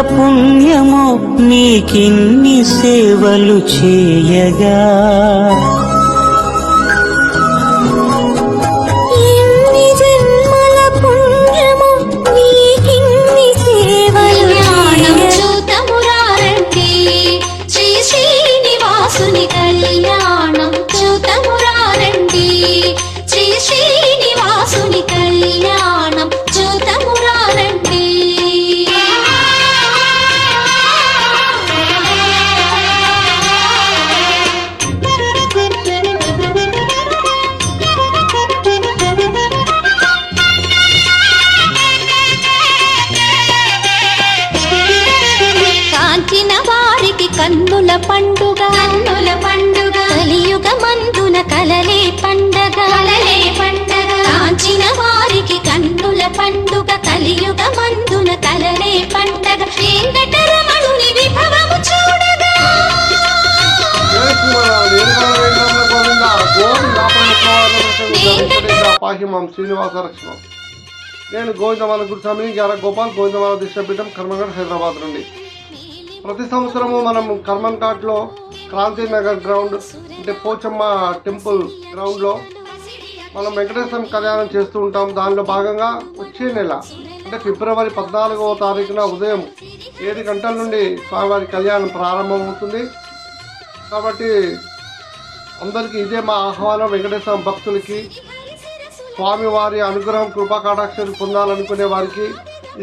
పుణ్యము నీకిన్ని సేవలు చేయగా, ఎన్ని జన్మల పుణ్యము నీకిన్ని సేవలు చూతమురారండి. శ్రీ శ్రీనివాసుని కళ్యాణం చూతమురారండి. శ్రీ శ్రీనివాసుని కళ్యాణం చూతమురారండి. కన్నుల పండుగ కన్నుల పండుగ కలియుగ మందున కలలే పండగ కలలే పండగ కాంచిన వారికి కన్నుల పండుగ కలియుగ మందున కలలే పండగ వెంకటరమణుని విభవము చూడగా పాహిమాం శ్రీనివాస రక్షణం. నేను గోవిందమాల గురుస్వామిని గ్యార గోపాల్, గోవిందమాల దిశపీఠం, కర్మగఢ్, హైదరాబాద్ నుండి. ప్రతి సంవత్సరము మనం కర్మన్ ఘాట్లో క్రాంతి నగర్ గ్రౌండ్ అంటే పోచమ్మ టెంపుల్ గ్రౌండ్లో మనం వెంకటేశ్వర కళ్యాణం చేస్తూ ఉంటాం. దానిలో భాగంగా వచ్చే నెల అంటే ఫిబ్రవరి 14వ తారీఖున ఉదయం 7 గంటల నుండి స్వామివారి కళ్యాణం ప్రారంభమవుతుంది. కాబట్టి అందరికీ ఇదే మా ఆహ్వానం. వెంకటేశ్వర భక్తులకి స్వామివారి అనుగ్రహం కృపా కటాక్షాలు పొందాలనుకునే వారికి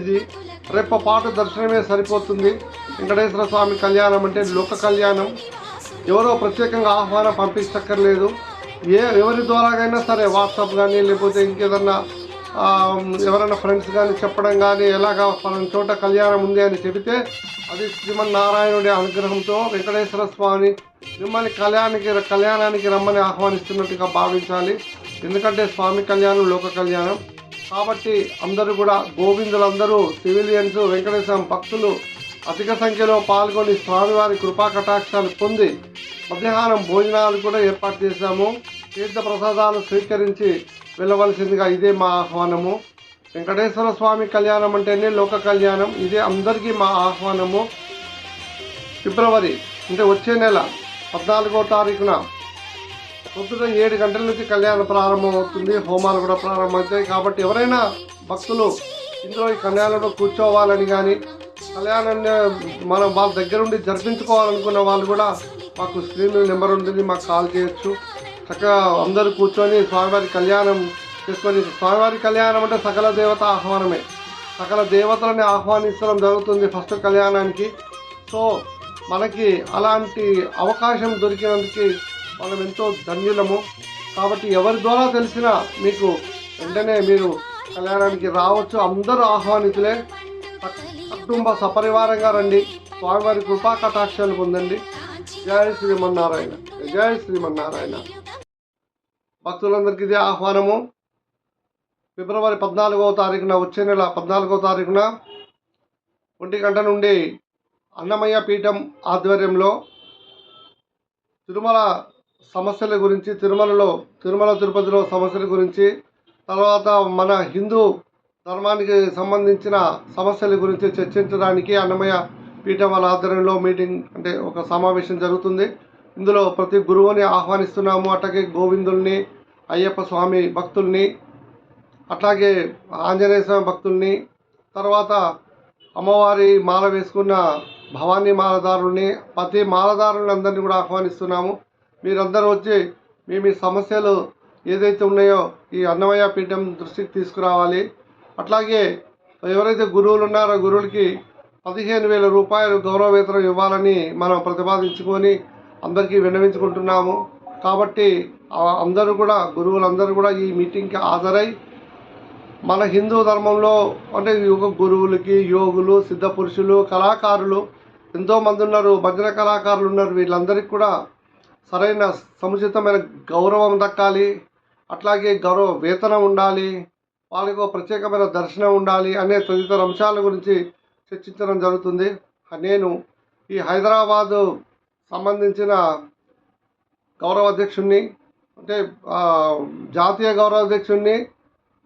ఇది రెప్పపాటు దర్శనమే సరిపోతుంది. వెంకటేశ్వర స్వామి కళ్యాణం అంటే లోక కళ్యాణం. ఎవరో ప్రత్యేకంగా ఆహ్వానం పంపించక్కర్లేదు. ఎవరి ద్వారాగైనా సరే వాట్సాప్ కానీ లేకపోతే ఇంకేదన్నా ఎవరైనా ఫ్రెండ్స్ కానీ చెప్పడం కానీ ఎలాగా పలానా చోట కళ్యాణం ఉంది అని చెబితే అది శ్రీమన్నారాయణుడి అనుగ్రహంతో వెంకటేశ్వర స్వామి మిమ్మల్ని కళ్యాణానికి రమ్మని ఆహ్వానిస్తున్నట్టుగా భావించాలి. ఎందుకంటే స్వామి కళ్యాణం లోక కళ్యాణం కాబట్టి అందరూ కూడా గోవిందులందరూ సివిలియన్స్ వెంకటేశ్వర భక్తులు అధిక సంఖ్యలో పాల్గొని స్వామివారి కృపా కటాక్షాలు పొంది మధ్యాహ్నం భోజనాలు కూడా ఏర్పాటు చేశాము. తీర్థ ప్రసాదాలు స్వీకరించి వెళ్ళవలసిందిగా ఇదే మా ఆహ్వానము. వెంకటేశ్వర స్వామి కళ్యాణం అంటేనే లోక కళ్యాణం. ఇదే అందరికీ మా ఆహ్వానము. ఫిబ్రవరి అంటే వచ్చే నెల 14వ తారీఖున పొద్దున 7 గంటల నుంచి కళ్యాణం ప్రారంభమవుతుంది. హోమాలు కూడా ప్రారంభమవుతాయి. కాబట్టి ఎవరైనా భక్తులు ఇందులో ఈ కళ్యాణంలో కూర్చోవాలని కానీ కళ్యాణాన్ని మనం వాళ్ళ దగ్గర ఉండి జరిపించుకోవాలనుకున్న వాళ్ళు కూడా మాకు స్క్రీన్ నెంబర్ ఉంటుంది, మాకు కాల్ చేయొచ్చు. చక్కగా అందరూ కూర్చొని స్వామివారి కళ్యాణం చేసుకొని, స్వామివారి కళ్యాణం అంటే సకల దేవత ఆహ్వానమే. సకల దేవతలని ఆహ్వానించడం జరుగుతుంది ఫస్ట్ కళ్యాణానికి. సో మనకి అలాంటి అవకాశం దొరికినందుకు మనం ఎంతో ధన్యులము. కాబట్టి ఎవరి ద్వారా తెలిసినా మీకు వెంటనే మీరు కళ్యాణానికి రావచ్చు. అందరూ ఆహ్వానితులే. కుటుంబ సపరివారంగా రండి, స్వామివారి కృపా కటాక్షాలు పొందండి. జై శ్రీమన్నారాయణ, జై శ్రీమన్నారాయణ. భక్తులందరికీ ఇదే ఆహ్వానము. ఫిబ్రవరి 14వ తారీఖున వచ్చే నెల 14వ తారీఖున 1 గంట నుండి అన్నమయ్య పీఠం ఆధ్వర్యంలో తిరుమల సమస్యల గురించి, తిరుమల తిరుపతిలో సమస్యల గురించి, తర్వాత మన హిందూ ధర్మానికి సంబంధించిన సమస్యల గురించి చర్చించడానికి అన్నమయ్య పీఠం వాళ్ళ ఆధ్వర్యంలో మీటింగ్ అంటే ఒక సమావేశం జరుగుతుంది. ఇందులో ప్రతి గురువుని ఆహ్వానిస్తున్నాము. అట్లాగే గోవిందుల్ని, అయ్యప్ప స్వామి భక్తుల్ని, అట్లాగే ఆంజనేయ స్వామి భక్తుల్ని, తర్వాత అమ్మవారి మాల వేసుకున్న భవానీ మాలదారుల్ని, ప్రతి మాలదారులని అందరినీ కూడా ఆహ్వానిస్తున్నాము. మీరందరూ వచ్చి మీ సమస్యలు ఏదైతే ఉన్నాయో ఈ అన్నమయ్య పీఠం దృష్టికి తీసుకురావాలి. అట్లాగే ఎవరైతే గురువులు ఉన్నారో గురువులకి 15,000 రూపాయలు గౌరవ వేతనం ఇవ్వాలని మనం ప్రతిపాదించుకొని అందరికీ విన్నవించుకుంటున్నాము. కాబట్టి అందరూ కూడా గురువులందరూ కూడా ఈ మీటింగ్కి హాజరై మన హిందూ ధర్మంలో అంటే గురువులకి యోగులు, సిద్ధ పురుషులు, కళాకారులు ఎంతోమంది ఉన్నారు, భజన కళాకారులు ఉన్నారు. వీళ్ళందరికీ కూడా సరైన సముచితమైన గౌరవం దక్కాలి. అట్లాగే గౌరవ వేతనం ఉండాలి, వాళ్ళకు ప్రత్యేకమైన దర్శనం ఉండాలి అనే తదితర అంశాల గురించి చర్చించడం జరుగుతుంది. నేను ఈ హైదరాబాదు సంబంధించిన గౌరవ అధ్యక్షుడిని అంటే జాతీయ గౌరవ అధ్యక్షుడిని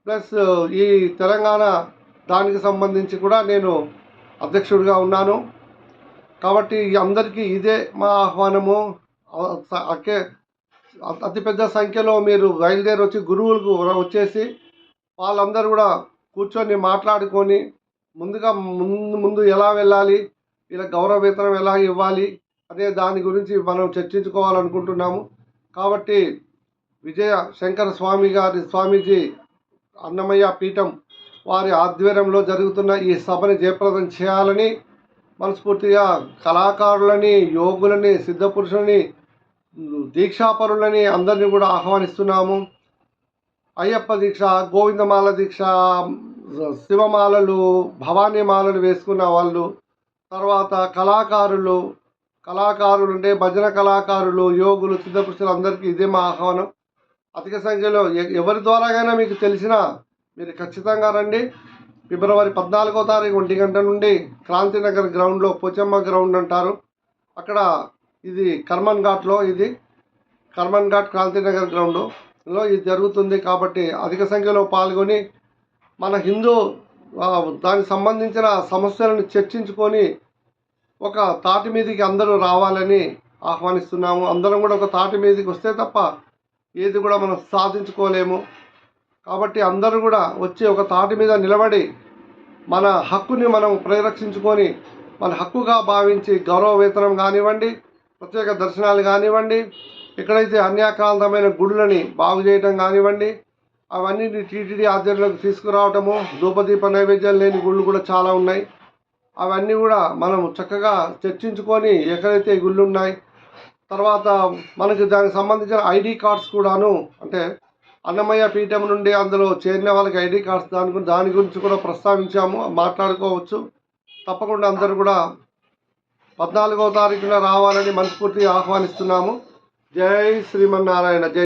ప్లస్ ఈ తెలంగాణ దానికి సంబంధించి కూడా నేను అధ్యక్షుడిగా ఉన్నాను. కాబట్టి అందరికీ ఇదే మా ఆహ్వానము. అతిపెద్ద సంఖ్యలో మీరు బయలుదేరి వచ్చి గురువులకు వచ్చేసి వాళ్ళందరూ కూడా కూర్చొని మాట్లాడుకొని ముందుగా ముందు ఎలా వెళ్ళాలి, ఇలా గౌరవ వేతనం ఎలా ఇవ్వాలి అనే దాని గురించి మనం చర్చించుకోవాలనుకుంటున్నాము. కాబట్టి విజయ శంకర స్వామీజీ అన్నమయ్య పీఠం వారి ఆధ్వర్యంలో జరుగుతున్న ఈ సభని జయప్రదం చేయాలని మనస్ఫూర్తిగా కళాకారులని, యోగులని, సిద్ధపురుషులని, దీక్షాపరులని అందరినీ కూడా ఆహ్వానిస్తున్నాము. అయ్యప్ప దీక్ష, గోవిందమాల దీక్ష, శివమాలలు, భవానీ మాలలు వేసుకున్న వాళ్ళు, తర్వాత కళాకారులు అంటే భజన కళాకారులు, యోగులు, సిద్ధపురుషులు అందరికీ ఇదే మా ఆహ్వానం. అధిక సంఖ్యలో ఎవరి ద్వారాగైనా మీకు తెలిసినా మీరు ఖచ్చితంగా రండి. ఫిబ్రవరి 14వ తారీఖు 1 గంట నుండి క్రాంతినగర్ గ్రౌండ్లో, పోచమ్మ గ్రౌండ్ అంటారు, అక్కడ ఇది కర్మన్ ఘాట్ క్రాంతినగర్ గ్రౌండ్లో ఇది జరుగుతుంది. కాబట్టి అధిక సంఖ్యలో పాల్గొని మన హిందూ దానికి సంబంధించిన సమస్యలను చర్చించుకొని ఒక తాటి మీదకి అందరూ రావాలని ఆహ్వానిస్తున్నాము. అందరం కూడా ఒక తాటి మీదకి వస్తే తప్ప ఏది కూడా మనం సాధించుకోలేము. కాబట్టి అందరూ కూడా వచ్చి ఒక తాటి మీద నిలబడి మన హక్కుని మనం పరిరక్షించుకొని మన హక్కుగా భావించి గౌరవ వేతనం కానివ్వండి, ప్రత్యేక దర్శనాలు కానివ్వండి, ఎక్కడైతే అన్యాక్రాంతమైన గుడులని బాగు చేయటం కానివ్వండి, అవన్నీ టీటీడీ ఆధ్వర్యంలోకి తీసుకురావటము. ధూపదీప నైవేద్యాలు లేని గుళ్ళు కూడా చాలా ఉన్నాయి. అవన్నీ కూడా మనం చక్కగా చర్చించుకొని ఎక్కడైతే గుళ్ళు ఉన్నాయి, తర్వాత మనకి దానికి సంబంధించిన ఐడి కార్డ్స్ కూడాను, అంటే అన్నమయ్య పీఠం నుండి అందులో చేరిన వాళ్ళకి ఐడి కార్డ్స్ దాని గురించి కూడా ప్రస్తావించాము, మాట్లాడుకోవచ్చు. తప్పకుండా అందరూ కూడా 14వ తారీఖున రావాలని మనస్ఫూర్తిగా ఆహ్వానిస్తున్నాము. జై శ్రీమన్నారాయణ. జై